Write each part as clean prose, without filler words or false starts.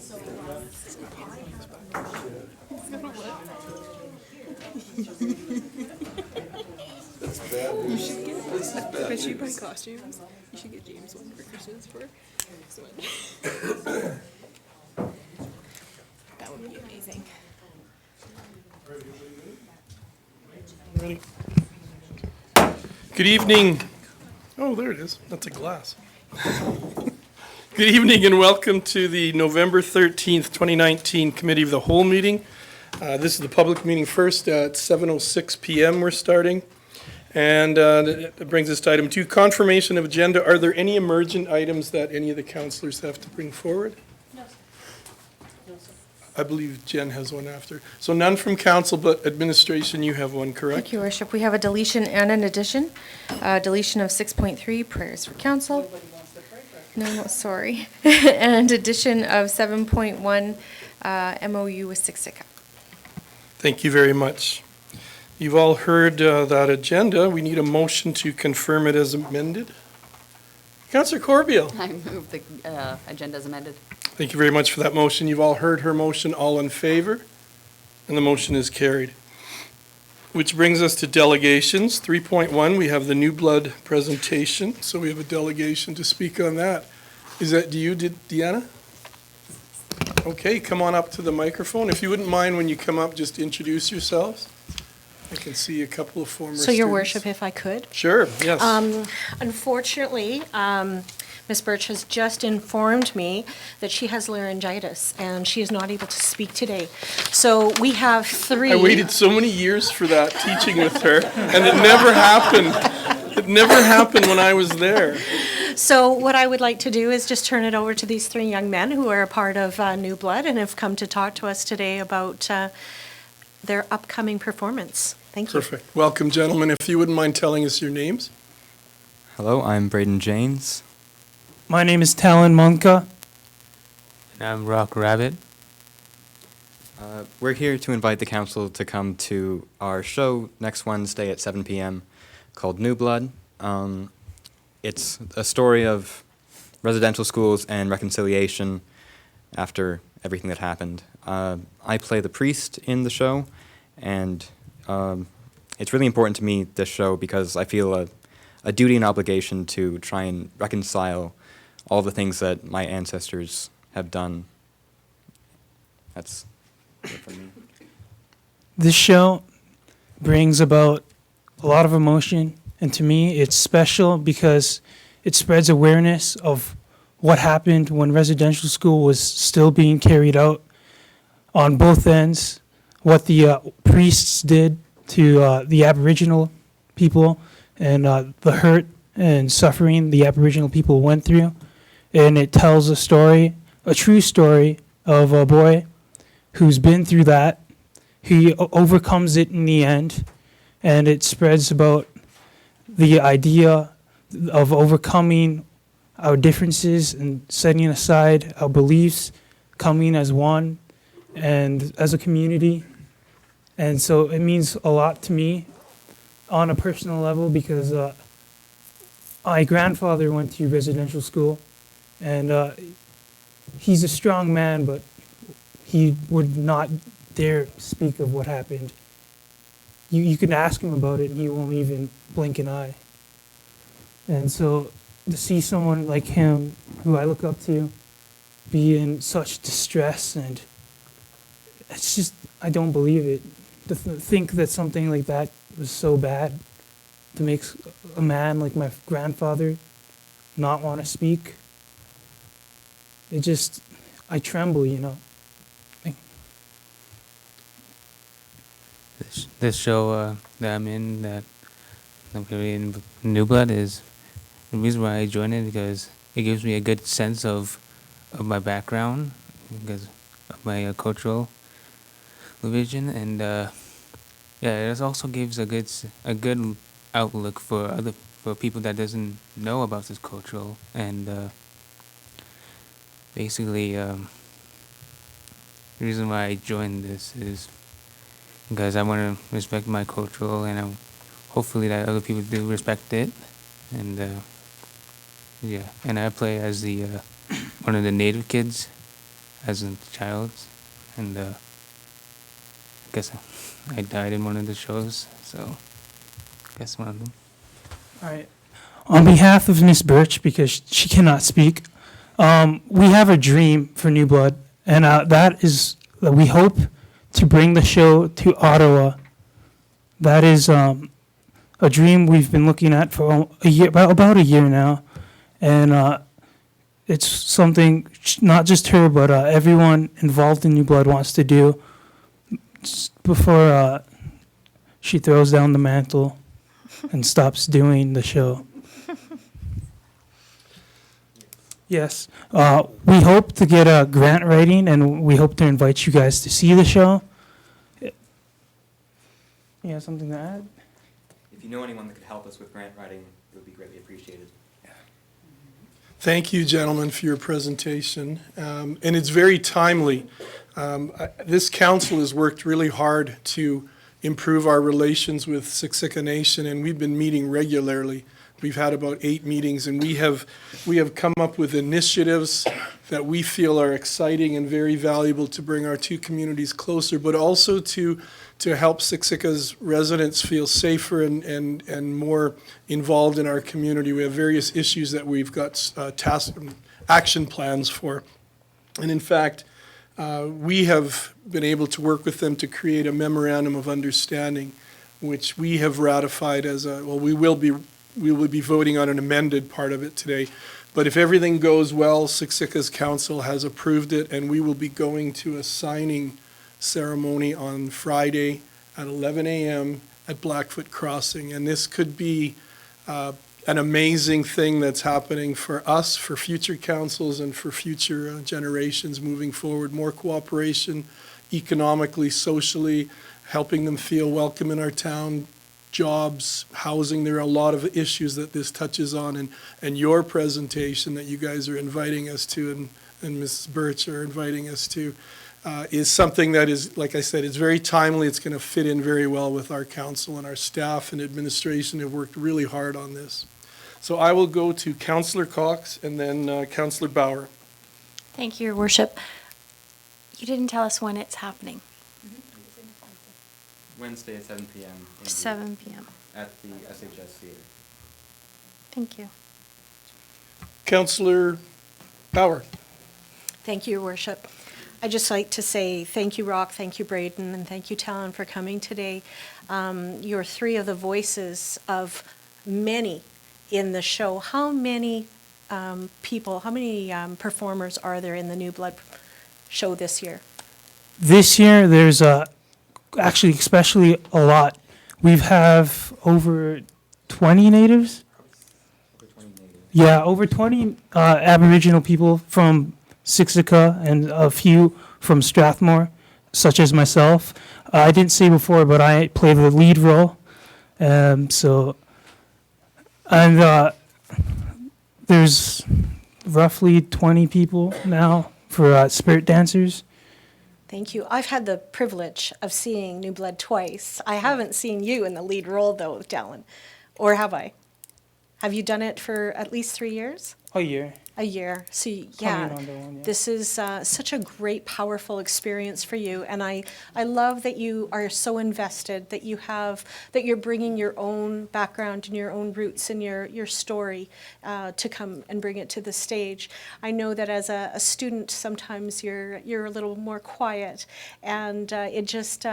You should get. I bet you buy costumes. You should get James one for Christmas for X-Men. That would be amazing. Ready? Good evening. Oh, there it is. That's a glass. Good evening and welcome to the November 13th, 2019 Committee of the Whole meeting. This is the public meeting first at 7:06 p.m. we're starting. And that brings us to item 2, confirmation of agenda. Are there any emergent items that any of the councillors have to bring forward? No, sir. No, sir. I believe Jen has one after. So none from council, but administration, you have one, correct? Thank you, Worship. We have a deletion and an addition. Deletion of 6.3, prayers for council. Nobody wants to pray for it. No, sorry. And addition of 7.1, MOU with Siksika. Thank you very much. You've all heard that agenda. We need a motion to confirm it as amended. Councillor Corbeil. I move the agenda as amended. Thank you very much for that motion. You've all heard her motion. All in favor? And the motion is carried. Which brings us to delegations. 3.1, we have the new blood presentation. So we have a delegation to speak on that. Is that you, Deanna? Okay, come on up to the microphone. If you wouldn't mind when you come up, just introduce yourselves. I can see a couple of former So, Your students. Worship, if I could. Sure, yes. Unfortunately, Ms. Birch has just informed me that she has laryngitis and she is not able to speak today. So we have 3. I waited so many years for that teaching with her, and it never happened. It never happened when I was there. So what I would like to do is just turn it over to these 3 young men who are a part of New Blood and have come to talk to us today about their upcoming performance. Thank you. Perfect. Welcome, gentlemen. If you wouldn't mind telling us your names. Hello, I'm Braden Janes. My name is Talon Monka. And I'm Rock Rabbit. We're here to invite the council to come to our show next Wednesday at 7 p.m. called New Blood. It's a story of residential schools and reconciliation after everything that happened. I play the priest in the show, and it's really important to me, this show, because I feel a duty and obligation to try and reconcile all the things that my ancestors have done. That's it for me. This show brings about a lot of emotion, and to me it's special because it spreads awareness of what happened when residential school was still being carried out on both ends, what the priests did to the Aboriginal people, and the hurt and suffering the Aboriginal people went through. And it tells a story, a true story of a boy who's been through that. He overcomes it in the end, and it spreads about the idea of overcoming our differences and setting aside our beliefs, coming as one and as a community. And so it means a lot to me on a personal level because my grandfather went to residential school, and he's a strong man, but he would not dare speak of what happened. You can ask him about it and he won't even blink an eye. And so to see someone like him, who I look up to, be in such distress, and it's just, I don't believe it. To think that something like that was so bad, to make a man like my grandfather not want to speak, it just, I tremble, you know. This show that I'm in, that I'm in New Blood, is the reason why I joined it, because it gives me a good sense of my background, because of my cultural vision, and it also gives a good outlook for people that doesn't know about this cultural, and basically the reason why I joined this is because I want to respect my cultural, and hopefully that other people do respect it, and and I play as the one of the native kids as a child, and I guess I died in one of the shows, so I guess one of them. All right. On behalf of Miss Birch, because she cannot speak, we have a dream for New Blood, and that is that we hope to bring the show to Ottawa. That is a dream we've been looking at for a year, about a year now, and it's something not just her, but everyone involved in New Blood wants to do before she throws down the mantle and stops doing the show. Yes, we hope to get a grant writing, and we hope to invite you guys to see the show. You have something to add? If you know anyone that could help us with grant writing, it would be greatly appreciated. Thank you, gentlemen, for your presentation. And it's very timely. This council has worked really hard to improve our relations with Siksika Nation, and we've been meeting regularly. We've had about 8 meetings, and we have come up with initiatives that we feel are exciting and very valuable to bring our two communities closer, but also to help Siksika's residents feel safer and more involved in our community. We have various issues that we've got action plans for. And in fact, we have been able to work with them to create a memorandum of understanding, which we have ratified as we will be voting on an amended part of it today. But if everything goes well, Siksika's council has approved it, and we will be going to a signing ceremony on Friday at 11 a.m. at Blackfoot Crossing. And this could be an amazing thing that's happening for us, for future councils, and for future generations moving forward. More cooperation, economically, socially, helping them feel welcome in our town, jobs, housing. There are a lot of issues that this touches on, and your presentation that you guys are inviting us to, and Mrs. Birch are inviting us to, is something that is, like I said, it's very timely. It's going to fit in very well with our council, and our staff and administration have worked really hard on this. So I will go to Councillor Cox and then Councillor Bauer. Thank you, Your Worship. You didn't tell us when it's happening. Wednesday at 7 p.m. 7 p.m. At the SHS Theatre. Thank you. Councillor Bauer. Thank you, Your Worship. I'd just like to say thank you, Rock, thank you, Braden, and thank you, Talon, for coming today. You're 3 of the voices of many in the show. How many people, how many performers are there in the New Blood show this year? This year, there's actually especially a lot. We have over 20 natives. Over 20 natives. Yeah, over 20 Aboriginal people from Siksika and a few from Strathmore, such as myself. I didn't say before, but I play the lead role. There's roughly 20 people now for spirit dancers. Thank you. I've had the privilege of seeing New Blood twice. I haven't seen you in the lead role, though, Talon. Or have I? Have you done it for at least 3 years? A year. A year. So, Coming yeah, on to one, yeah. this is such a great, powerful experience for you. And I love that you are so invested, that you're bringing your own background and your own roots and your story to come and bring it to the stage. I know that as a student, sometimes you're a little more quiet, and it just,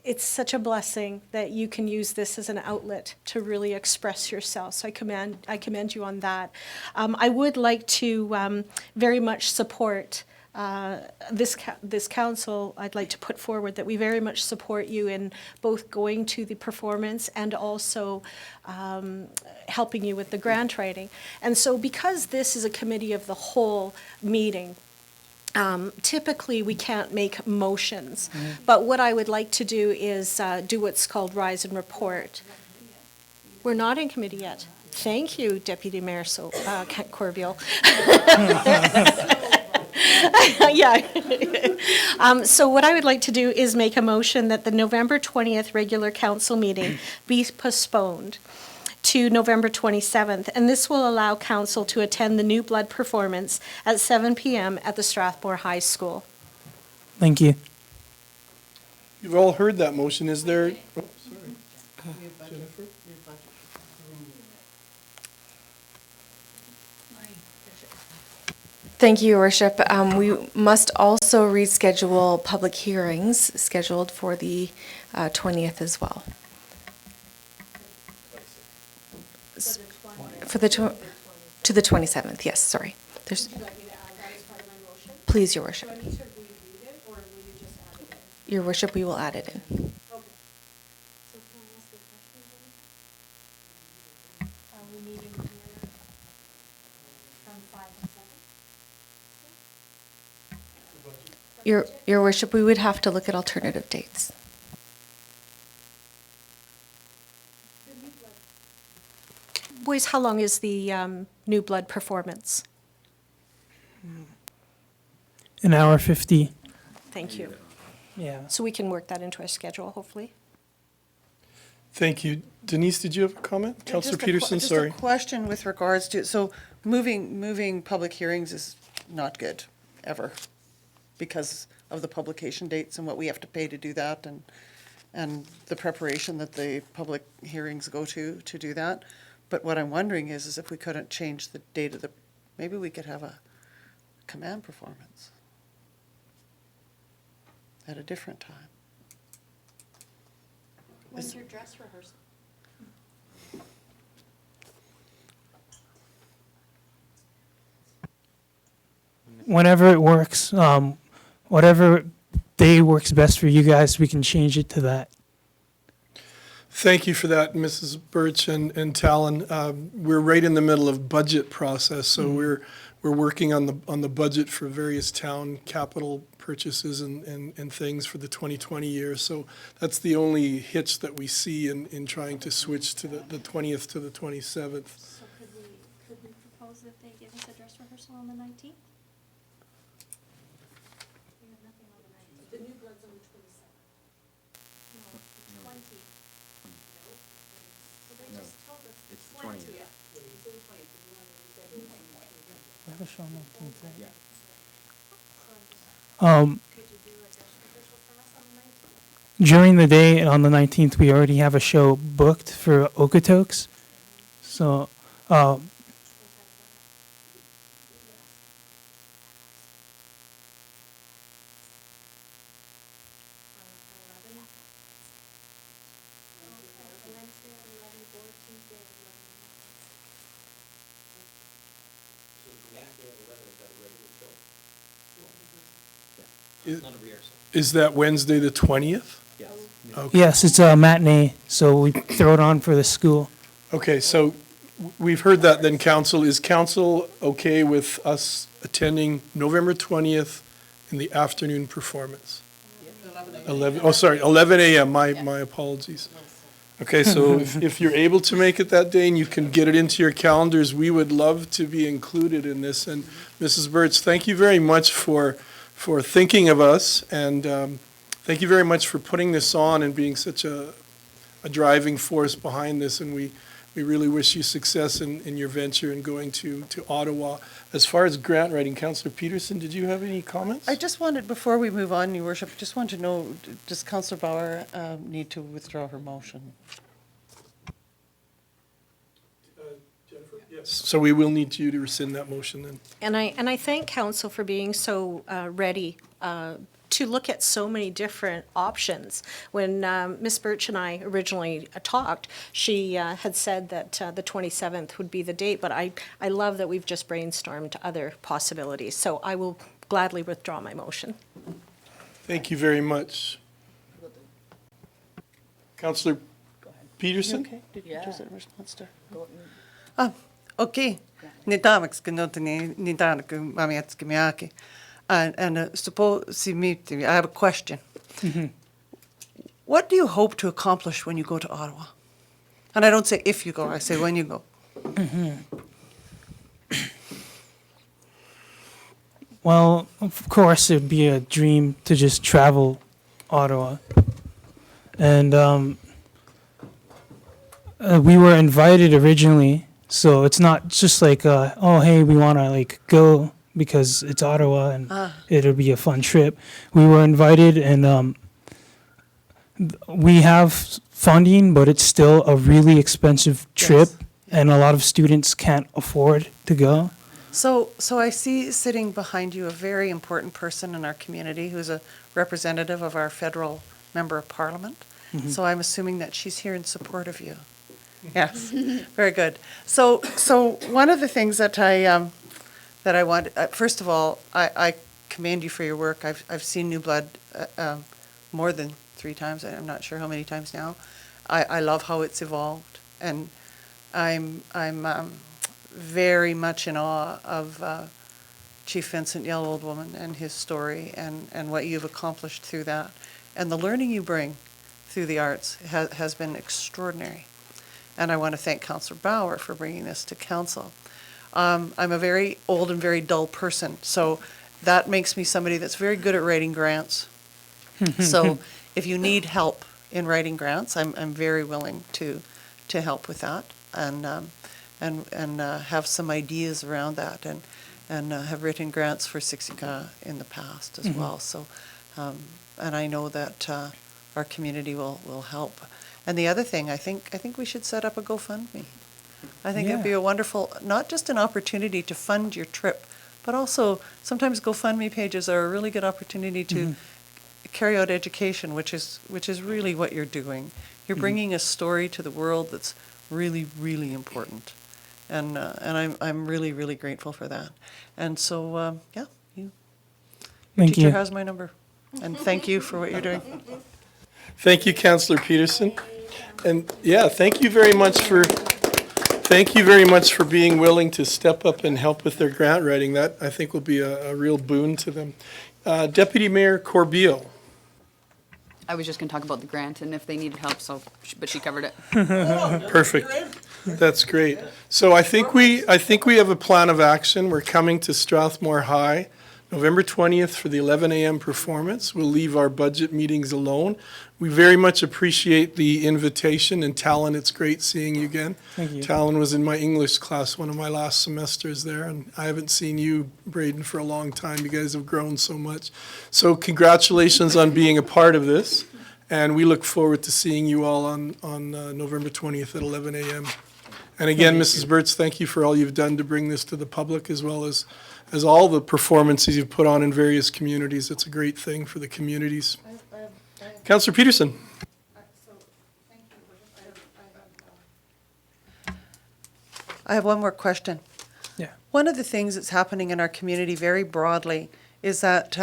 it's such a blessing that you can use this as an outlet to really express yourself. So I commend you on that. I would like to very much support this council. I'd like to put forward that we very much support you in both going to the performance and also helping you with the grant writing. And so because this is a committee of the whole meeting, typically we can't make motions, but what I would like to do is do what's called rise and report. We're not in committee yet. Thank you, Deputy Mayor Corbeil. Yeah. So what I would like to do is make a motion that the November 20th regular council meeting be postponed. to November 27th, and this will allow council to attend the New Blood performance at 7 p.m. at the Strathmore High School. Thank you. You've all heard that motion. Is there? Oh, sorry. Jennifer? Thank you, Your Worship. We must also reschedule public hearings scheduled for the 20th as well. For the, to the 27th, yes, sorry. There's. Please, Your Worship. Your Worship, we will add it in. Your Worship, we would have to look at alternative dates. Boys, how long is the New Blood performance? An hour 50. Thank you. Yeah. So we can work that into our schedule, hopefully. Thank you. Denise, did you have a comment? Councillor Peterson, Just sorry. a question with regards to, so moving public hearings is not good, ever, because of the publication dates and what we have to pay to do that, and the preparation that the public hearings go to do that. But what I'm wondering is if we couldn't change the date of maybe we could have a command performance at a different time. When's your dress rehearsal? Whenever it works, whatever day works best for you guys, we can change it to that. Thank you for that, Mrs. Birch and Talon. We're right in the middle of budget process, so we're working on the budget for various town capital purchases and things for the 2020 year. So that's the only hitch that we see in trying to switch to the 20th to the 27th. So could we propose that they give us a dress rehearsal on the 19th? The New Blood's on the 27th. No, the 20th. So they just told us the 20th. During the day on the 19th, we already have a show booked for Okotoks. So, Is that Wednesday, the 20th? Yes. Okay. yes, it's a matinee, so we throw it on for the school. Okay, so we've heard that then, council. Is council okay with us attending November 20th in the afternoon performance? 11 a.m., my apologies. Okay, so if you're able to make it that day and you can get it into your calendars, we would love to be included in this. And Mrs. Birch, thank you very much for thinking of us, and thank you very much for putting this on and being such a driving force behind this, and we really wish you success in your venture in going to Ottawa. As far as grant writing, Councillor Peterson, did you have any comments? I just wanted, before we move on, Your Worship, just wanted to know, does Councillor Bauer need to withdraw her motion? Yes. So we will need you to rescind that motion then. And I thank council for being so ready to look at so many different options. When Ms. Birch and I originally talked, she had said that the 27th would be the date, but I love that we've just brainstormed other possibilities. So I will gladly withdraw my motion. Thank you very much. Councillor Peterson? Okay, did you just in response to her? Okay. Nidamaks ganotani nidanaku mamiatskimiaki. And suppose I have a question. What do you hope to accomplish when you go to Ottawa? And I don't say if you go, I say when you go. Well, of course, it'd be a dream to just travel Ottawa. And we were invited originally, so it's not just like, oh, hey, we want to like go because it's Ottawa and it'll be a fun trip. We were invited, and we have funding, but it's still a really expensive trip, and a lot of students can't afford to go. So I see sitting behind you a very important person in our community who's a representative of our federal member of parliament. So I'm assuming that she's here in support of you. Yes, very good. So one of the things that I want, first of all, I commend you for your work. I've seen New Blood more than 3 times. I'm not sure how many times now. I love how it's evolved, and I'm very much in awe of Chief Vincent Yell Old Woman and his story and what you've accomplished through that. And the learning you bring through the arts has been extraordinary. And I want to thank Councillor Bauer for bringing this to council. I'm a very old and very dull person, so that makes me somebody that's very good at writing grants. So if you need help in writing grants, I'm very willing to help with that and have some ideas around that, and have written grants for Siksika in the past as well. So, and I know that our community will help. And the other thing, I think we should set up a GoFundMe. I think it'd be a wonderful, not just an opportunity to fund your trip, but also sometimes GoFundMe pages are a really good opportunity to carry out education, which is really what you're doing. You're bringing a story to the world that's really, really important. And I'm really, really grateful for that. And so, yeah, your teacher has my number. And thank you for what you're doing. Thank you, Councillor Peterson. And yeah, thank you very much for being willing to step up and help with their grant writing. That, I think, will be a real boon to them. Deputy Mayor Corbeil. I was just going to talk about the grant and if they needed help, but she covered it. Perfect. That's great. So I think we have a plan of action. We're coming to Strathmore High November 20th for the 11 a.m. performance. We'll leave our budget meetings alone. We very much appreciate the invitation, and Talon, it's great seeing you again. Thank you. Talon was in my English class one of my last semesters there, and I haven't seen you, Braden, for a long time. You guys have grown so much. So congratulations on being a part of this, and we look forward to seeing you all on November 20th at 11 a.m. And again, Mrs. Burtz, thank you for all you've done to bring this to the public, as well as all the performances you've put on in various communities. It's a great thing for the communities. Councillor Peterson. I have one more question. Yeah. One of the things that's happening in our community very broadly is that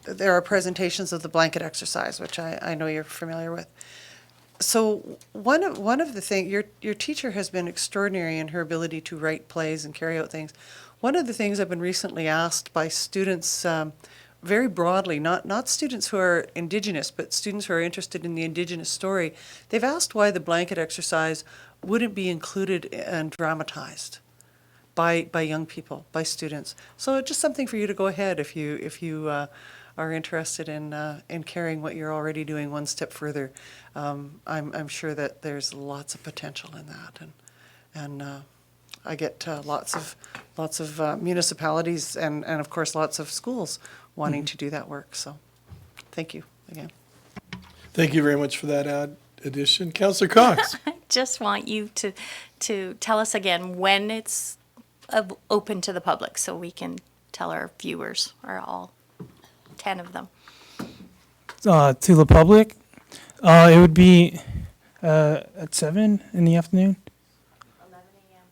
there are presentations of the blanket exercise, which I know you're familiar with. So one of the things, your teacher has been extraordinary in her ability to write plays and carry out things. One of the things I've been recently asked by students, very broadly, not students who are Indigenous, but students who are interested in the Indigenous story, they've asked why the blanket exercise wouldn't be included and dramatized by young people, by students. So just something for you to go ahead if you are interested in carrying what you're already doing one step further. I'm sure that there's lots of potential in that, and I get lots of municipalities and of course lots of schools wanting to do that work. So, thank you again. Thank you very much for that addition, Councillor Cox. I just want you to tell us again when it's open to the public, so we can tell our viewers, or all 10 of them. To the public, it would be at 7 in the afternoon. 11 a.m.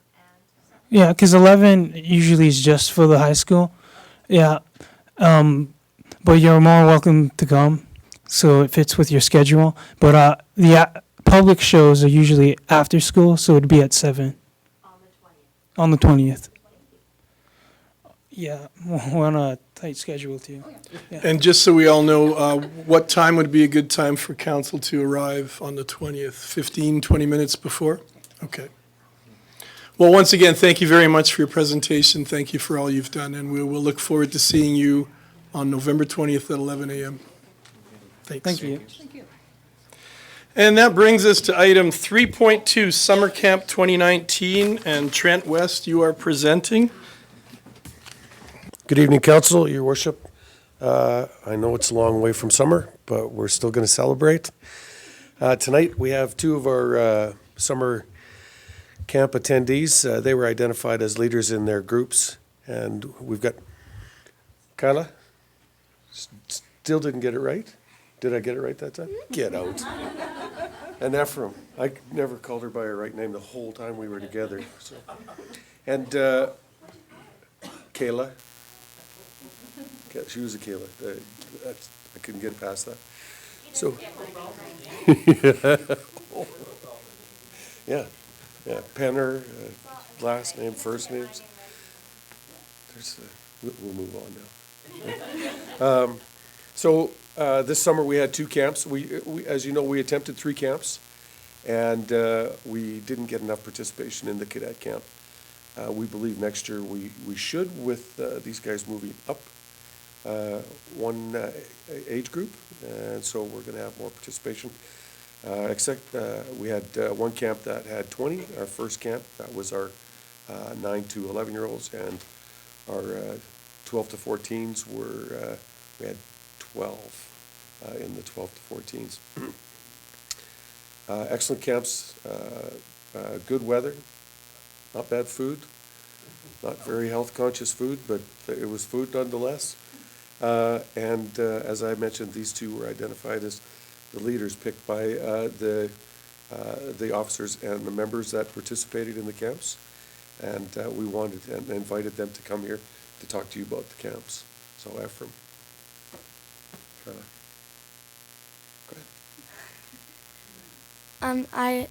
and Yeah, because 11 usually is just for the high school. Yeah, but you're more welcome to come, so it fits with your schedule. But the public shows are usually after school, so it'd be at 7. On the 20th. Yeah, we're on a tight schedule too. Yeah. And just so we all know, what time would be a good time for council to arrive on the 20th? 15, 20 minutes before? Okay. Well, once again, thank you very much for your presentation. Thank you for all you've done, and we will look forward to seeing you on November 20th at 11 a.m. Thanks. Thank you. And that brings us to item 3.2, Summer Camp 2019, and Trent West, you are presenting. Good evening, Council, Your Worship. I know it's a long way from summer, but we're still going to celebrate. Tonight, we have two of our summer camp attendees. They were identified as leaders in their groups, and we've got Kyla. Still didn't get it right. Did I get it right that time? Get out. And Ephraim. I never called her by her right name the whole time we were together. So. And Kayla. She was a Kayla. I couldn't get past that. So. Yeah. Yeah. Penner, last name, first names. We'll move on now. So this summer we had 2 camps. We, as you know, we attempted 3 camps, and we didn't get enough participation in the cadet camp. We believe next year we should, with these guys moving up one age group, and so we're going to have more participation. Except we had one camp that had 20, our first camp. That was our 9 to 11-year-olds, and our 12 to 14s were, we had 12 in the 12 to 14s. Excellent camps, good weather, not bad food, not very health-conscious food, but it was food nonetheless. And as I mentioned, these 2 were identified as the leaders picked by the officers and the members that participated in the camps. And we wanted and invited them to come here to talk to you about the camps. So Ephraim. Go ahead.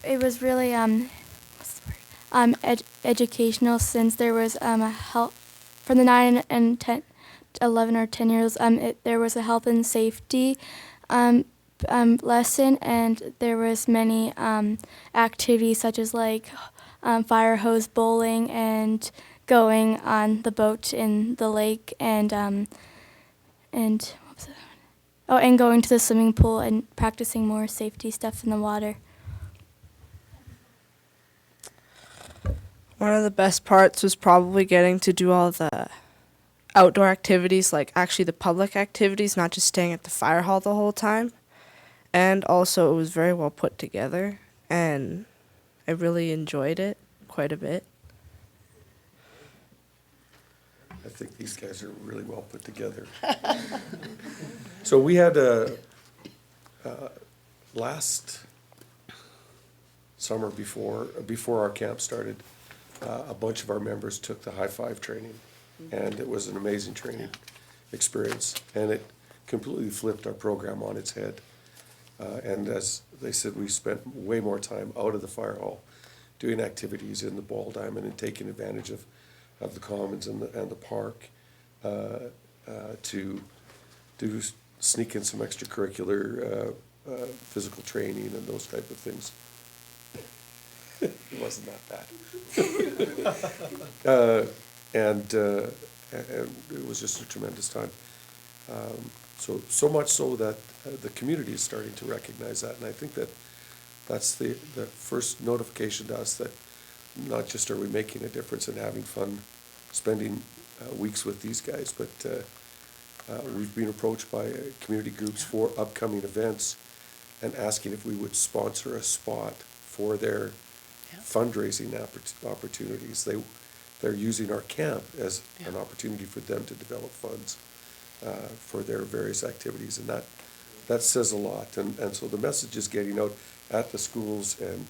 It was really what's the word? Educational, since there was a help from the 9 and 10, 11 or 10-year-olds. There was a health and safety lesson, and there was many activities such as like fire hose bowling and going on the boat in the lake, and what was it? Oh, and going to the swimming pool and practicing more safety stuff in the water. One of the best parts was probably getting to do all the outdoor activities, like actually the public activities, not just staying at the fire hall the whole time. And also it was very well put together, and I really enjoyed it quite a bit. I think these guys are really well put together. So we had last summer before our camp started, a bunch of our members took the high five training, and it was an amazing training experience, and it completely flipped our program on its head. And as they said, we spent way more time out of the fire hall doing activities in the ball diamond and taking advantage of the commons and the park to sneak in some extracurricular physical training and those type of things. It wasn't that bad. And it was just a tremendous time. So much so that the community is starting to recognize that, and I think that's the first notification to us that not just are we making a difference and having fun spending weeks with these guys, but we've been approached by community groups for upcoming events and asking if we would sponsor a spot for their fundraising opportunities. They're using our camp as an opportunity for them to develop funds for their various activities, and that says a lot. And so the message is getting out at the schools and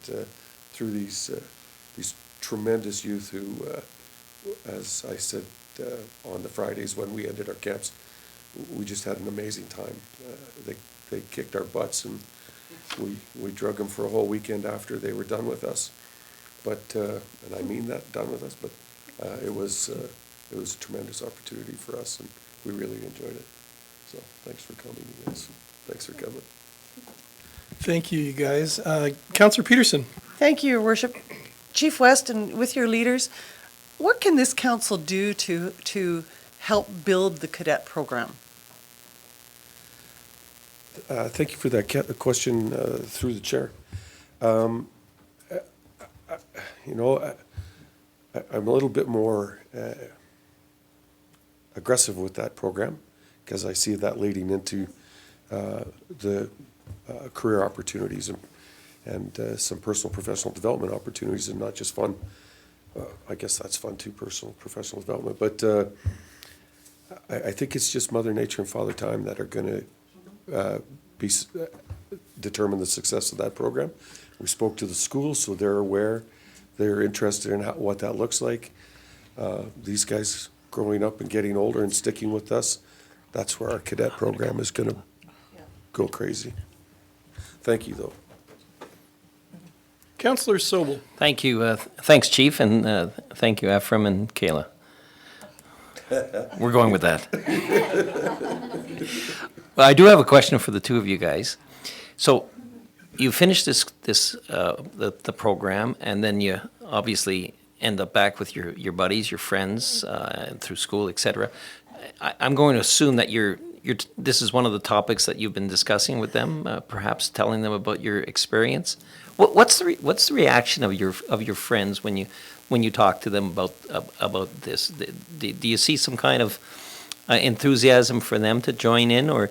through these tremendous youth who, as I said on the Fridays when we ended our camps, we just had an amazing time. They kicked our butts, and we drug them for a whole weekend after they were done with us. But and I mean that, done with us. But it was a tremendous opportunity for us, and we really enjoyed it. So thanks for coming, you guys. Thanks for coming. Thank you, you guys. Councillor Peterson. Thank you, Your Worship. Chief West, and with your leaders, what can this council do to help build the cadet program? Thank you for that question through the chair. You know, I'm a little bit more aggressive with that program because I see that leading into the career opportunities and some personal professional development opportunities, and not just fun. I guess that's fun too, personal professional development. But I think it's just Mother Nature and Father Time that are going to determine the success of that program. We spoke to the schools, so they're aware, they're interested in what that looks like. These guys growing up and getting older and sticking with us, that's where our cadet program is going to go crazy. Thank you, though. Councillor Sobel. Thank you. Thanks, Chief, and thank you, Ephraim and Kayla. We're going with that. Well, I do have a question for the two of you guys. So you finished the program, and then you obviously end up back with your buddies, your friends, through school, etc. I'm going to assume that this is one of the topics that you've been discussing with them, perhaps telling them about your experience. What's the reaction of your friends when you talk to them about this? Do you see some kind of enthusiasm for them to join in, or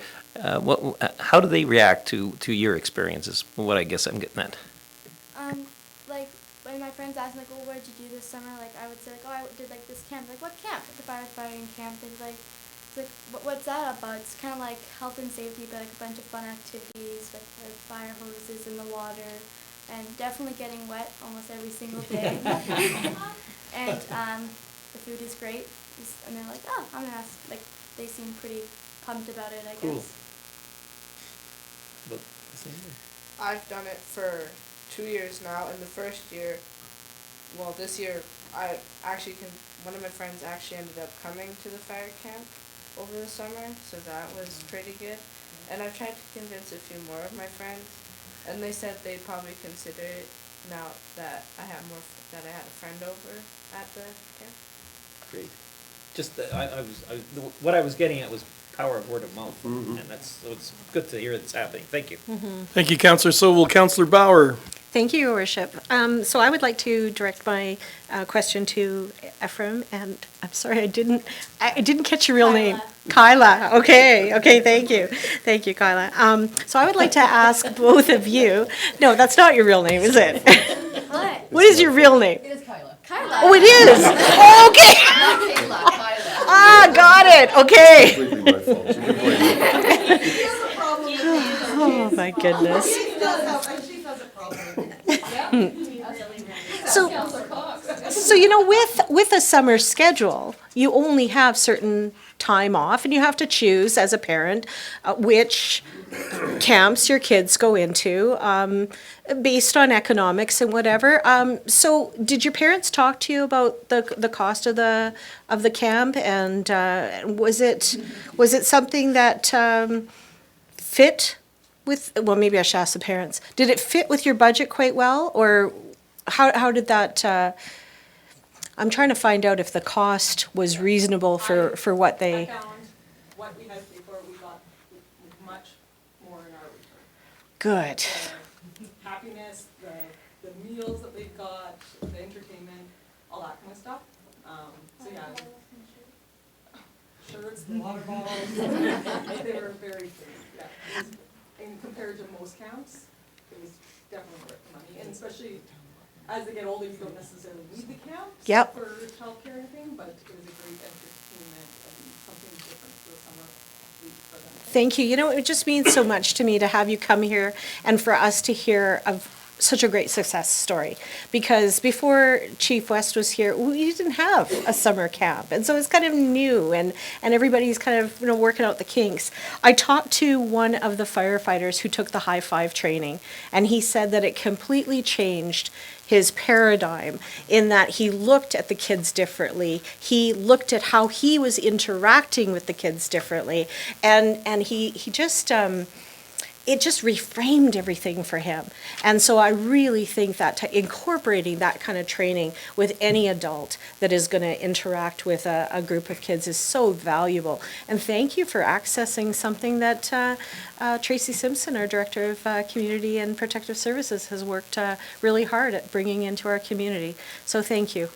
how do they react to your experiences? What I guess I'm getting at. Like when my friends ask me, like, "Oh, what did you do this summer?" Like I would say, like, "Oh, I did like this camp." Like, "What camp?" Like the firefighting camp. It's like, what's that about? It's kind of like health and safety, but like a bunch of fun activities with fire hoses in the water, and definitely getting wet almost every single day. And the food is great, and they're like, "Oh, I'm gonna ask." Like they seem pretty pumped about it, I guess. I've done it for 2 years now, and the first year, well, this year, one of my friends actually ended up coming to the fire camp over the summer, so that was pretty good. And I've tried to convince a few more of my friends, and they said they'd probably consider it now that I had a friend over at the camp. Great. Just what I was getting at was power of word of mouth, and so it's good to hear it's happening. Thank you. Thank you, Councillor Sobel. Councillor Bauer. Thank you, Your Worship. So I would like to direct my question to Ephraim, and I'm sorry, I didn't catch your real name. Kyla. Okay, thank you. Thank you, Kyla. So I would like to ask both of you, no, that's not your real name, is it? What is your real name? It is Kyla. Kyla. Oh, it is? Oh, okay. Not Kayla, Kyla. Ah, got it, okay. Completely my fault. You can blame me. Oh, my goodness. So you know, with a summer schedule, you only have certain time off, and you have to choose as a parent which camps your kids go into based on economics and whatever. So did your parents talk to you about the cost of the camp, and was it something that fit with, well, maybe I should ask the parents, did it fit with your budget quite well, or how did that, I'm trying to find out if the cost was reasonable for what they. I found what we had to pay for, we got much more in our return. Good. The happiness, the meals that they've got, the entertainment, all that kind of stuff. So yeah. Shirts, the water bottles, they were very free, yeah. And compared to most camps, it was definitely worth the money, and especially as they get older, you don't necessarily need the camps for childcare or anything, but it was a great entertainment and something different for the summer week for them. Thank you. You know, it just means so much to me to have you come here and for us to hear of such a great success story. Because before Chief West was here, we didn't have a summer camp. And so it's kind of new, and everybody's kind of, you know, working out the kinks. I talked to one of the firefighters who took the high five training, and he said that it completely changed his paradigm in that he looked at the kids differently. He looked at how he was interacting with the kids differently. And he just, it just reframed everything for him. And so I really think that incorporating that kind of training with any adult that is going to interact with a group of kids is so valuable. And thank you for accessing something that Tracy Simpson, our Director of Community and Protective Services, has worked really hard at bringing into our community. So thank you.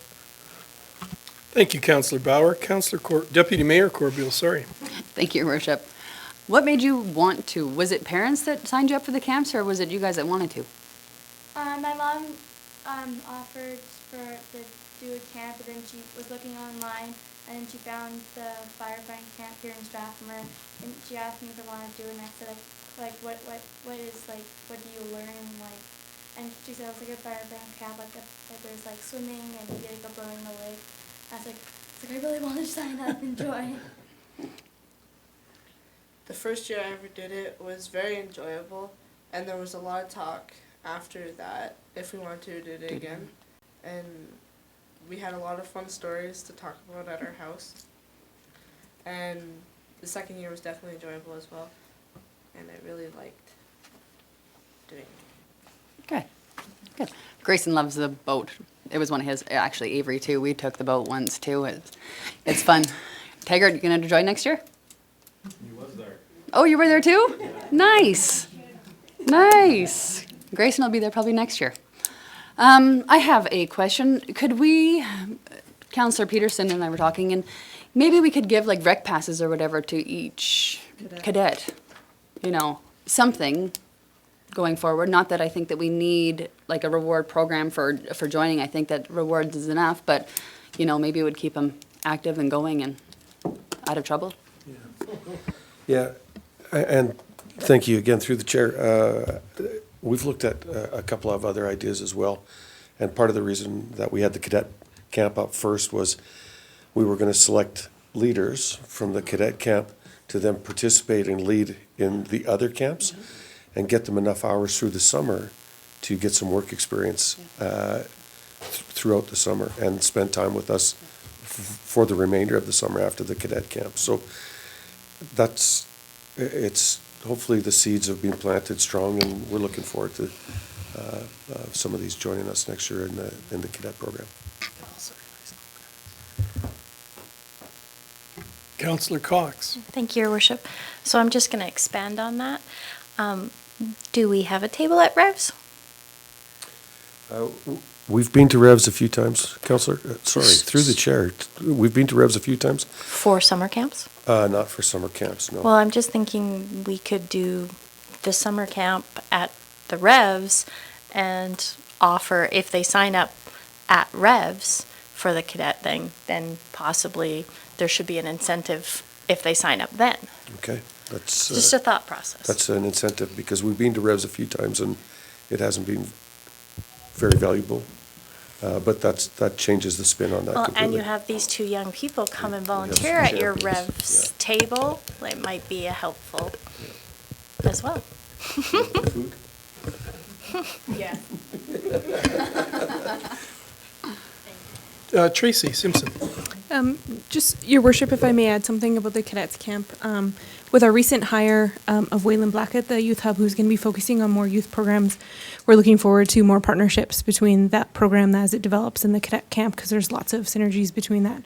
Thank you, Councillor Bauer. Deputy Mayor Corbeil, sorry. Thank you, Your Worship. What made you want to? Was it parents that signed you up for the camps, or was it you guys that wanted to? My mom offered to do a camp, and then she was looking online, and then she found the firefighting camp here in Strathmore, and she asked me if I wanted to do it, and I said, what do you learn, like, and she said it was like a firefighting camp, like there's like swimming, and you get to go blow in the lake. I was like, I really want to sign up and join. The first year I ever did it was very enjoyable, and there was a lot of talk after that if we wanted to do it again. And we had a lot of fun stories to talk about at our house. And the second year was definitely enjoyable as well, and I really liked doing it. Okay, good. Grayson loves the boat. It was one of his, actually Avery too. We took the boat once too. It's fun. Taggart, you gonna join next year? He was there. Oh, you were there too? Nice. Nice. Grayson will be there probably next year. I have a question. Could we, Councillor Peterson and I were talking, and maybe we could give like rec passes or whatever to each cadet. You know, something going forward. Not that I think that we need like a reward program for joining. I think that rewards is enough, but you know, maybe it would keep them active and going and out of trouble. Yeah, and thank you again through the chair. We've looked at a couple of other ideas as well, and part of the reason that we had the cadet camp up first was we were going to select leaders from the cadet camp to then participate and lead in the other camps and get them enough hours through the summer to get some work experience throughout the summer and spend time with us for the remainder of the summer after the cadet camp. So it's hopefully the seeds have been planted strong, and we're looking forward to some of these joining us next year in the cadet program. Councillor Cox. Thank you, Your Worship. So I'm just going to expand on that. Do we have a table at Revs? We've been to Revs a few times, Councillor. Sorry, through the chair. We've been to Revs a few times. For summer camps? Not for summer camps, no. Well, I'm just thinking we could do the summer camp at the Revs and offer, if they sign up at Revs for the cadet thing, then possibly there should be an incentive if they sign up then. Okay, that's Just a thought process. That's an incentive, because we've been to Revs a few times and it hasn't been very valuable. But that changes the spin on that Well, completely. and you have these two young people come and volunteer at your Revs table. It might be a helpful as well. Food? Yeah. Tracy Simpson. Just, Your Worship, if I may add something about the cadets camp. With our recent hire of Waylon Black at the Youth Hub, who's going to be focusing on more youth programs, we're looking forward to more partnerships between that program as it develops and the cadet camp, because there's lots of synergies between that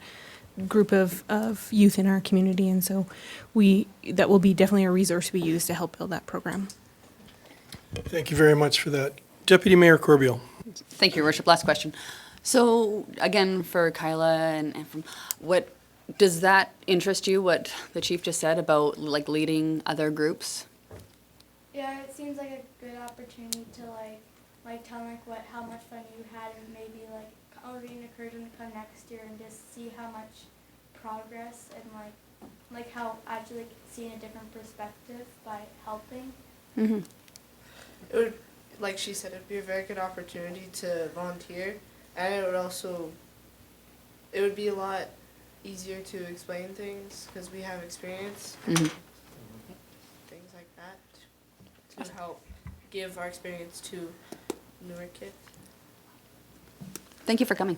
group of youth in our community. And so that will be definitely a resource we use to help build that program. Thank you very much for that. Deputy Mayor Corbeil. Thank you, Your Worship. Last question. So again, for Kyla and from what does that interest you? What the chief just said about like leading other groups? Yeah, it seems like a good opportunity to like tell them how much fun you had, and maybe like already encourage them to come next year and just see how much progress and like how actually like, seeing a different perspective by helping. Mm-hmm. It would, like she said, it'd be a very good opportunity to volunteer, and it would be a lot easier to explain things because we have experience. Mm-hmm. Things like that to help give our experience to newer kids. Thank you for coming.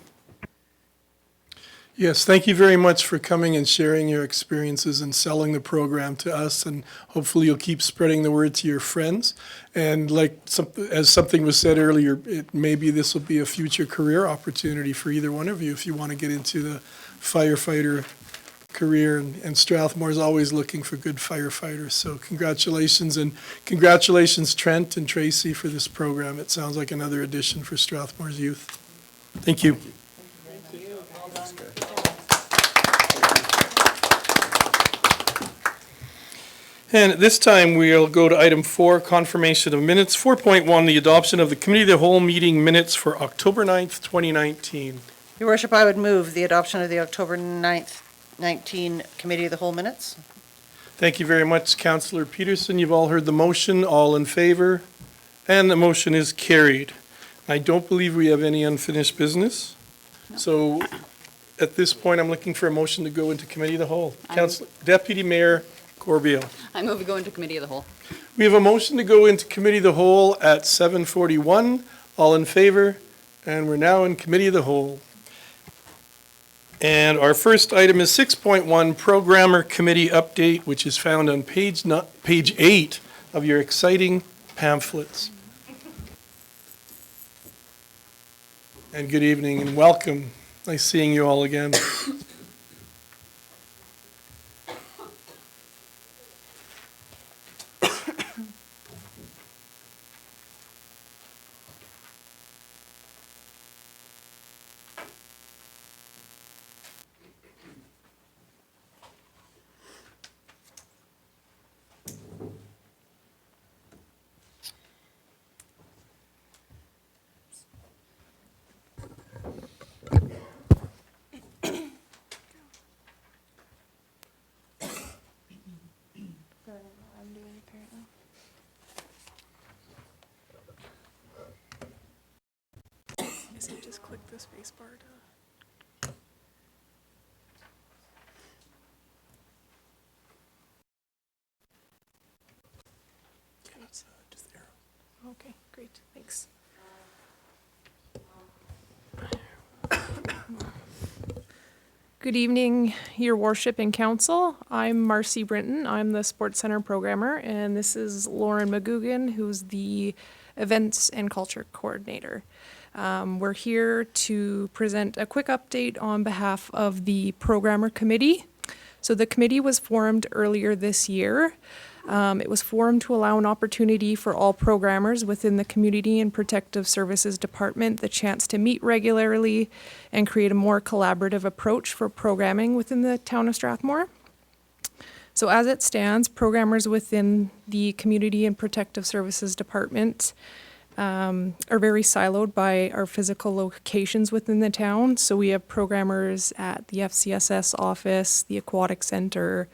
Yes, thank you very much for coming and sharing your experiences and selling the program to us, and hopefully you'll keep spreading the word to your friends. And as something was said earlier, maybe this will be a future career opportunity for either one of you if you want to get into the firefighter career, and Strathmore is always looking for good firefighters. So congratulations, and congratulations Trent and Tracy for this program. It sounds like another addition for Strathmore's youth. Thank you. And at this time, we'll go to item 4, confirmation of minutes. 4.1, the adoption of the Committee of the Whole meeting minutes for October 9th, 2019. Your worship, I would move the adoption of the October 9th, 19 Committee of the Whole minutes. Thank you very much, Councillor Peterson. You've all heard the motion. All in favor? And the motion is carried. I don't believe we have any unfinished business. So at this point, I'm looking for a motion to go into Committee of the Whole. Deputy Mayor Corbeil. I move we go into committee of the whole. We have a motion to go into Committee of the Whole at 7:41. All in favor? And we're now in Committee of the Whole. And our first item is 6.1, Programmer Committee Update, which is found on page 8 of your exciting pamphlets. And good evening and welcome. Nice seeing you all again. Just click the space bar to... Just arrow. Okay, great, thanks. Good evening, Your Worship and Council. I'm Marcy Brinton. I'm the Sports Center programmer, and this is Lauren McGugan, who's the Events and Culture Coordinator. We're here to present a quick update on behalf of the Programmer Committee. So the committee was formed earlier this year. It was formed to allow an opportunity for all programmers within the Community and Protective Services Department the chance to meet regularly and create a more collaborative approach for programming within the town of Strathmore. So as it stands, programmers within the Community and Protective Services Department are very siloed by our physical locations within the town. So we have programmers at the FCSS office, the Aquatic Center,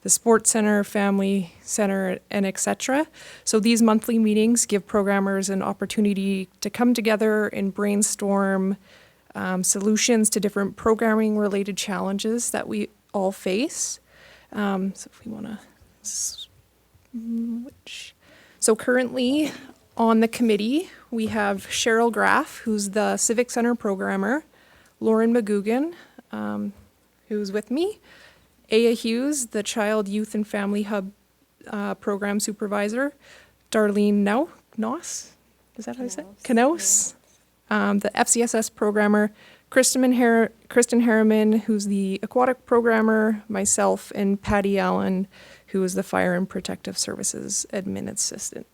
the Sports Center, Family Center, and etc. So these monthly meetings give programmers an opportunity to come together and brainstorm solutions to different programming related challenges that we all face. So if we want to switch. So currently, on the committee, we have Cheryl Graff, who's the Civic Center programmer, Lauren McGugan, who's with me, Aya Hughes, the Child, Youth, and Family Hub program supervisor, Darlene Knoss, is that how you say it? Knos, the FCSS programmer, Kristen Harriman, who's the aquatic programmer, myself, and Patty Allen, who is the Fire and Protective Services admin assistant.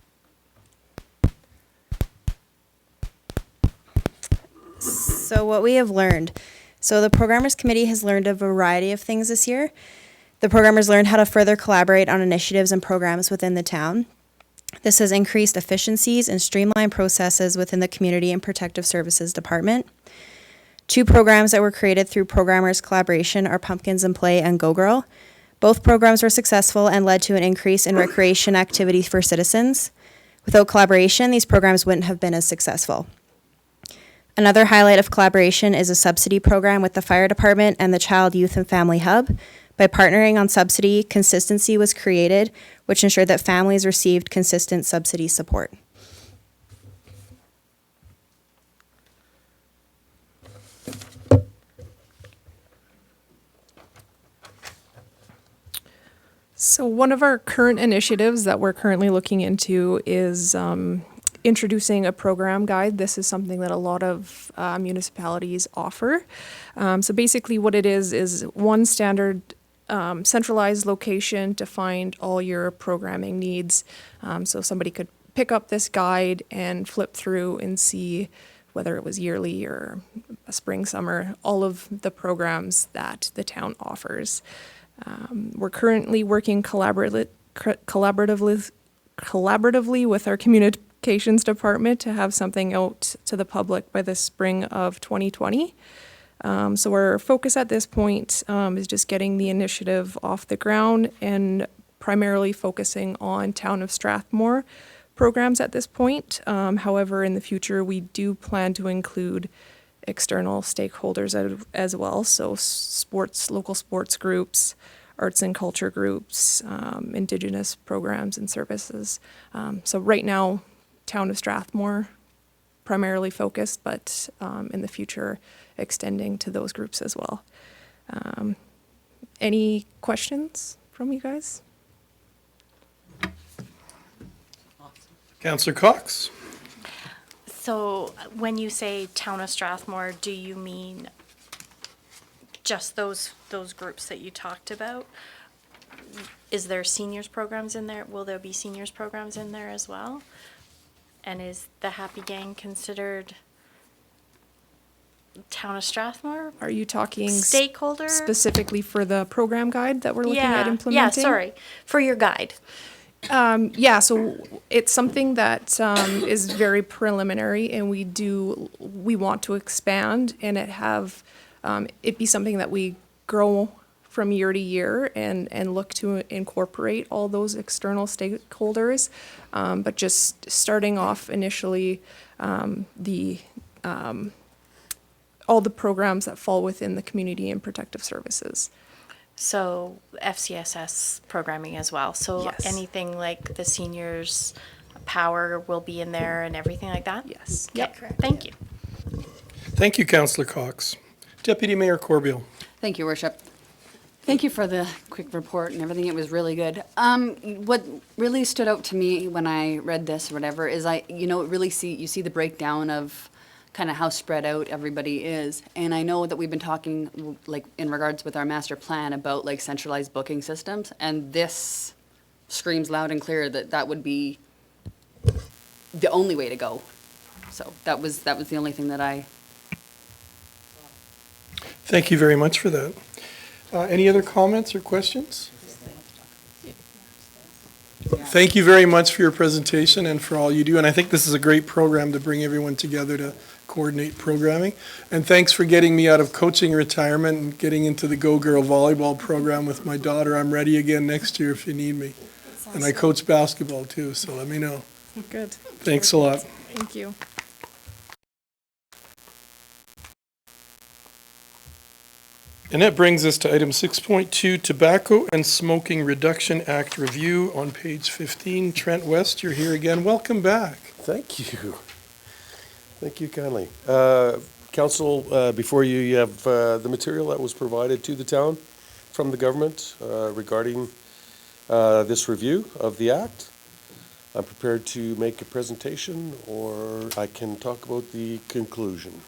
So what we have learned. So the Programmers Committee has learned a variety of things this year. The programmers learned how to further collaborate on initiatives and programs within the town. This has increased efficiencies and streamlined processes within the Community and Protective Services Department. 2 programs that were created through programmers' collaboration are Pumpkins in Play and Go Girl. Both programs were successful and led to an increase in recreation activity for citizens. Without collaboration, these programs wouldn't have been as successful. Another highlight of collaboration is a subsidy program with the Fire Department and the Child, Youth, and Family Hub. By partnering on subsidy, consistency was created, which ensured that families received consistent subsidy support. So one of our current initiatives that we're currently looking into is introducing a program guide. This is something that a lot of municipalities offer. So basically what it is one standard centralized location to find all your programming needs. So somebody could pick up this guide and flip through and see whether it was yearly or spring, summer, all of the programs that the town offers. We're currently working collaboratively with our communications department to have something out to the public by the spring of 2020. So our focus at this point is just getting the initiative off the ground and primarily focusing on Town of Strathmore programs at this point. However, in the future, we do plan to include external stakeholders as well. So local sports groups, arts and culture groups, Indigenous programs and services. So right now, Town of Strathmore primarily focused, but in the future, extending to those groups as well. Any questions from you guys? Councillor Cox? So when you say Town of Strathmore, do you mean just those groups that you talked about? Is there seniors programs in there? Will there be seniors programs in there as well? And is the Happy Gang considered Town of Strathmore? Are you talking stakeholder specifically for the program guide that we're looking at implementing? Yeah, sorry, for your guide. Yeah, so it's something that is very preliminary, and we want to expand and it be something that we grow from year to year and look to incorporate all those external stakeholders. But just starting off initially, all the programs that fall within the community and protective services. So FCSS programming as well. So Yes. anything like the seniors power will be in there and everything like that? Yes. Okay, thank you. Thank you, Councillor Cox. Deputy Mayor Corbeil. Thank you, Worship. Thank you for the quick report and everything. It was really good. What really stood out to me when I read this or whatever is you see the breakdown of kind of how spread out everybody is. And I know that we've been talking like in regards with our master plan about like centralized booking systems, and this screams loud and clear that that would be the only way to go. So that was the only thing that I. Thank you very much for that. Any other comments or questions? Thank you very much for your presentation and for all you do. And I think this is a great program to bring everyone together to coordinate programming. And thanks for getting me out of coaching retirement and getting into the Go Girl volleyball program with my daughter. I'm ready again next year if you need me. And I coach basketball too, so let me know. Good. Thanks a lot. Thank you. And that brings us to item 6.2, Tobacco and Smoking Reduction Act Review on page 15. Trent West, you're here again. Welcome back. Thank you. Thank you kindly. Council, before you have the material that was provided to the town from the government regarding this review of the act. I'm prepared to make a presentation, or I can talk about the conclusion.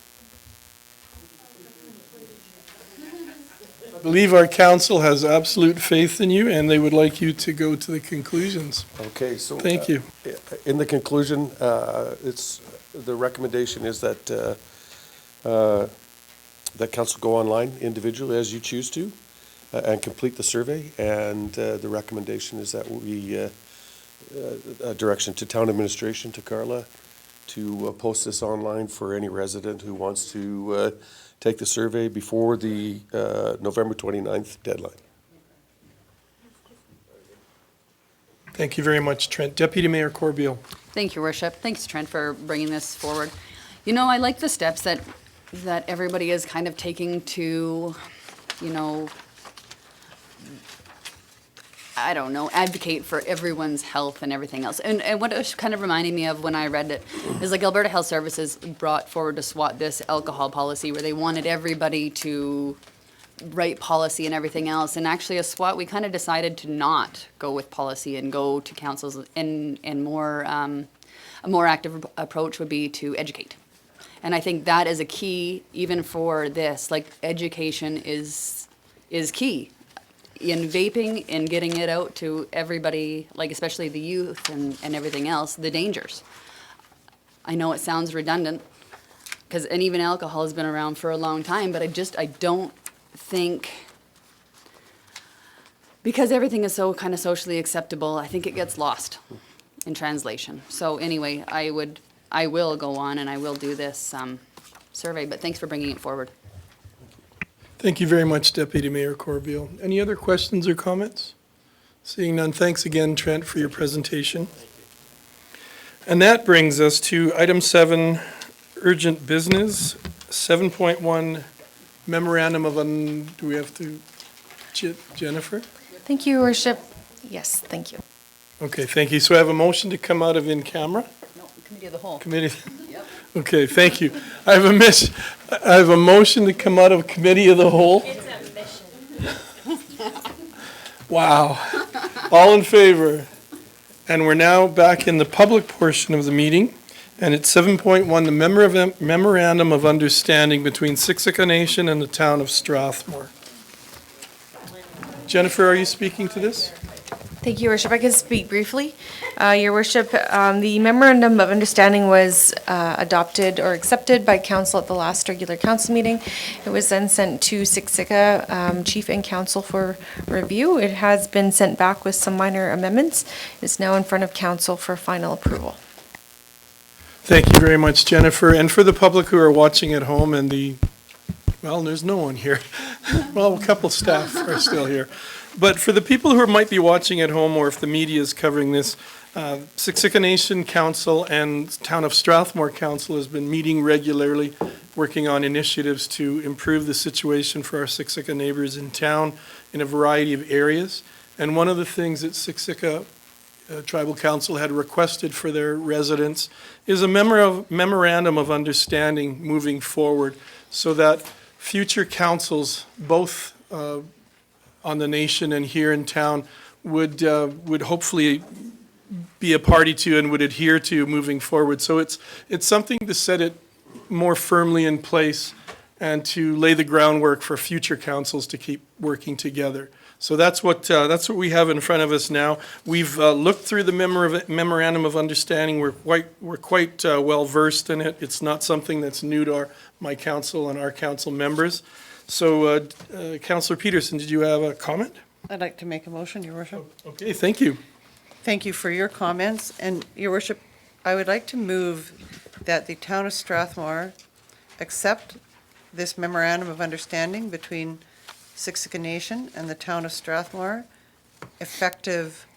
I believe our council has absolute faith in you, and they would like you to go to the conclusions. Okay, so. Thank you. In the conclusion, the recommendation is that that council go online individually as you choose to and complete the survey. And the recommendation is that we, a direction to town administration, to Carla, to post this online for any resident who wants to take the survey before the November 29th deadline. Thank you very much, Trent. Deputy Mayor Corbeil. Thank you, Worship. Thanks, Trent, for bringing this forward. You know, I like the steps that everybody is kind of taking to, advocate for everyone's health and everything else. And what it was kind of reminding me of when I read it is like Alberta Health Services brought forward to SWAT this alcohol policy where they wanted everybody to write policy and everything else. And actually, as SWAT, we kind of decided to not go with policy and go to councils, and more a more active approach would be to educate. And I think that is a key, even for this. Like, education is key in vaping and getting it out to everybody, like especially the youth and everything else, the dangers. I know it sounds redundant, and even alcohol has been around for a long time, but I don't think, because everything is so kind of socially acceptable, I think it gets lost in translation. So anyway, I will go on and I will do this survey, but thanks for bringing it forward. Thank you very much, Deputy Mayor Corbeil. Any other questions or comments? Seeing none, thanks again, Trent, for your presentation. And that brings us to item 7, urgent business. 7.1, memorandum of, do we have to, Jennifer? Thank you, Your Worship. Yes, thank you. Okay, thank you. So I have a motion to come out of in camera? No, Committee of the Whole. Committee. Okay, thank you. I have a motion to come out of Committee of the Whole. It's a mission. Wow. All in favor? And we're now back in the public portion of the meeting. And it's 7.1, the memorandum of understanding between Siksika Nation and the town of Strathmore. Jennifer, are you speaking to this? Thank you, Your Worship. I can speak briefly. Your Worship, the memorandum of understanding was adopted or accepted by council at the last regular council meeting. It was then sent to Siksika Chief and Council for review. It has been sent back with some minor amendments. It's now in front of council for final approval. Thank you very much, Jennifer. And for the public who are watching at home and well, there's no one here. Well, a couple staff are still here. But for the people who might be watching at home, or if the media is covering this, Siksika Nation Council and Town of Strathmore Council has been meeting regularly, working on initiatives to improve the situation for our Siksika neighbors in town in a variety of areas. And one of the things that Siksika Tribal Council had requested for their residents is a memorandum of understanding moving forward, so that future councils, both on the nation and here in town, would hopefully be a party to and would adhere to moving forward. So it's something to set it more firmly in place and to lay the groundwork for future councils to keep working together. So that's what we have in front of us now. We've looked through the memorandum of understanding. We're quite well versed in it. It's not something that's new to my council and our council members. So, Councillor Peterson, did you have a comment? I'd like to make a motion, Your Worship. Okay, thank you. Thank you for your comments. And, Your Worship, I would like to move that the town of Strathmore accept this memorandum of understanding between Siksika Nation and the town of Strathmore, effective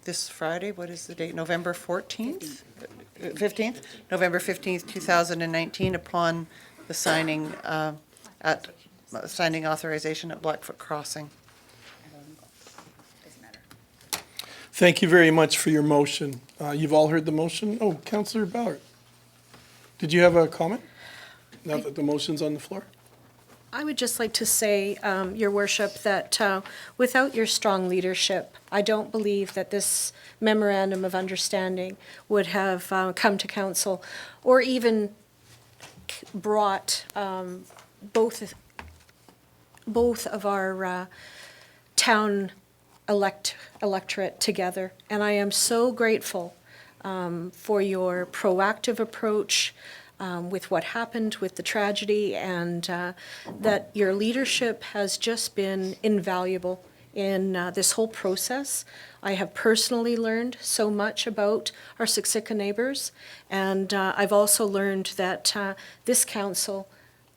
this Friday. What is the date? November 14th? 15th? November 15th, 2019, upon the signing signing authorization at Blackfoot Crossing. Thank you very much for your motion. You've all heard the motion. Oh, Councillor Ballard, did you have a comment now that the motion's on the floor? I would just like to say, Your Worship, that without your strong leadership, I don't believe that this memorandum of understanding would have come to council, or even brought both of our town electorate together. And I am so grateful for your proactive approach with what happened with the tragedy, and that your leadership has just been invaluable in this whole process. I have personally learned so much about our Siksika neighbors, and I've also learned that this council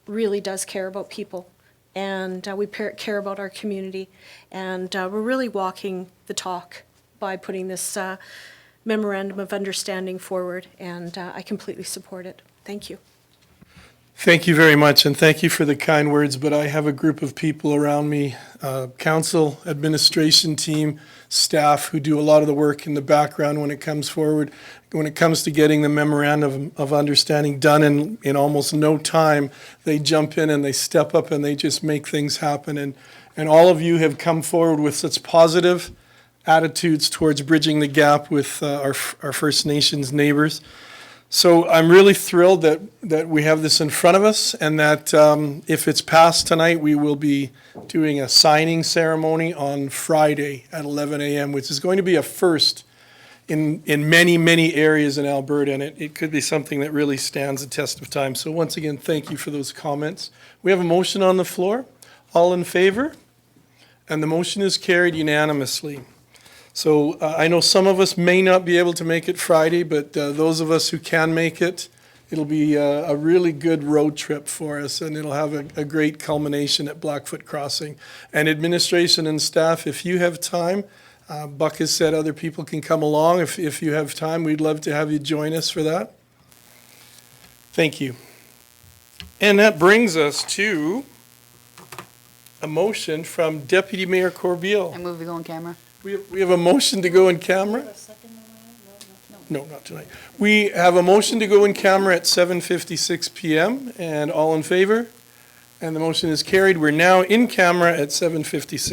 really does care about people, and we care about our community, and we're really walking the talk by putting this memorandum of understanding forward, and I completely support it. Thank you. Thank you very much, and thank you for the kind words, but I have a group of people around me, council, administration team, staff, who do a lot of the work in the background when it comes forward, when it comes to getting the memorandum of understanding done in almost no time. They jump in and they step up and they just make things happen, and all of you have come forward with such positive attitudes towards bridging the gap with our First Nations neighbors. So I'm really thrilled that we have this in front of us, and that if it's passed tonight, we will be doing a signing ceremony on Friday at 11 a.m., which is going to be a first in many, many areas in Alberta, and it could be something that really stands the test of time. So once again, thank you for those comments. We have a motion on the floor. All in favor? And the motion is carried unanimously. So I know some of us may not be able to make it Friday, but those of us who can make it, it'll be a really good road trip for us, and it'll have a great culmination at Blackfoot Crossing. And administration and staff, if you have time, Buck has said other people can come along. If you have time, we'd love to have you join us for that. Thank you. And that brings us to a motion from Deputy Mayor Corbeil. I move we go on camera. We have a motion to go in camera? No, not tonight. We have a motion to go in camera at 7:56 PM, and all in favor? And the motion is carried. We're now in camera at 7:56.